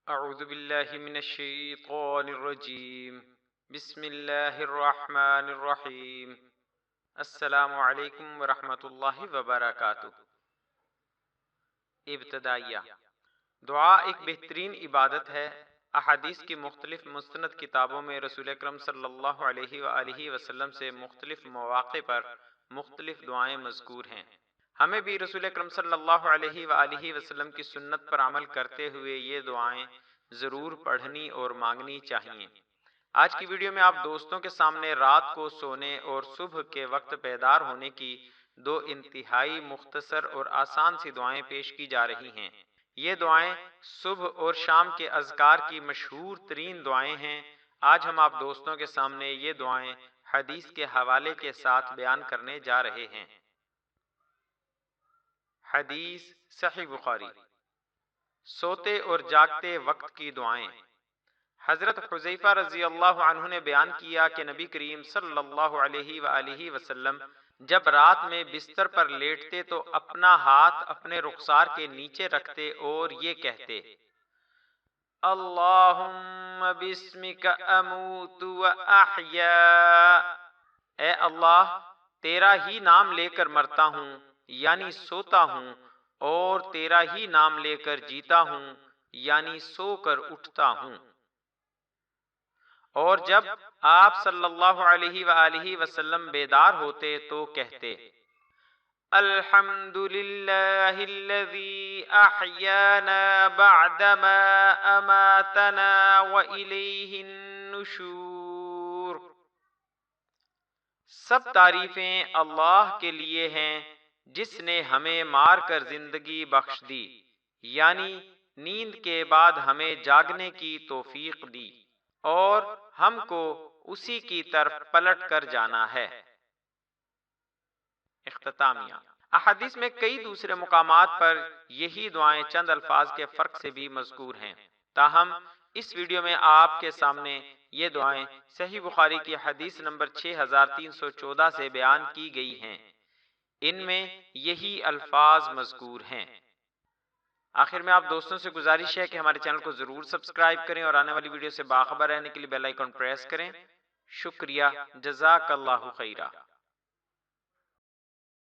اعوذ باللہ من الشیطان الرجیم بسم اللہ الرحمن الرحیم السلام علیکم ورحمۃ اللہ وبرکاتہ۔ ابتدائیہ دعا ایک بہترین عبادت ہے۔ احادیث کی مختلف مستند کتابوں میں رسول اکرم صلی اللہ علیہ وآلہ وسلم سے مختلف مواقع پر مختلف دعائیں مذکور ہیں۔ ہمیں بھی رسول اکرم صلی اللہ علیہ وآلہ وسلم کی سنت پر عمل کرتے ہوئے یہ دعائیں ضرور پڑھنی اور مانگنی چاہیے۔ آج کی ویڈیو میں آپ دوستوں کے سامنے رات کو سونے اور صبح کے وقت بیدار ہونے کی دو انتہائی مختصر اور آسان سی دعائیں پیش کی جا رہی ہیں۔ یہ دعائیں صبح اور شام کے اذکار کی مشہور ترین دعائیں ہیں۔ آج ہم آپ دوستوں کے سامنے یہ دعائیں حدیث کے حوالے کے ساتھ بیان کرنے جا رہے ہیں۔ حدیث صحیح بخاری۔ سوتے اور جاگتے وقت کی دعائیں۔ حضرت حذیفہ رضی اللہ عنہ نے بیان کیا کہ نبی کریم صلی اللہ علیہ وآلہ وسلم جب رات میں بستر پر لیٹتے تو اپنا ہاتھ اپنے رخسار کے نیچے رکھتے اور یہ کہتے: اللہم بسمک اموت و احیا، اے اللہ تیرا ہی نام لے کر مرتا ہوں یعنی سوتا ہوں، اور تیرا ہی نام لے کر جیتا ہوں یعنی سو کر اٹھتا ہوں۔ اور جب آپ صلی اللہ علیہ وآلہ وسلم بیدار ہوتے تو کہتے: الحمد للہ الذی احیانا بعدما اماتنا والیہ النشور، سب تعریفیں اللہ کے لیے ہیں جس نے ہمیں مار کر زندگی بخش دی، یعنی نیند کے بعد ہمیں جاگنے کی توفیق دی، اور ہم کو اسی کی طرف پلٹ کر جانا ہے۔ اختتامیہ احادیث میں کئی دوسرے مقامات پر یہی دعائیں چند الفاظ کے فرق سے بھی مذکور ہیں، تاہم اس ویڈیو میں آپ کے سامنے یہ دعائیں صحیح بخاری کی حدیث نمبر 6314 سے بیان کی گئی ہیں۔ ان میں یہی الفاظ مذکور ہیں۔ آخر میں آپ دوستوں سے گزارش ہے کہ ہمارے چینل کو ضرور سبسکرائب کریں اور آنے والی ویڈیو سے باخبر رہنے کے لیے بیل آئیکن پریس کریں۔ شکریہ، جزاک اللہ خیرہ۔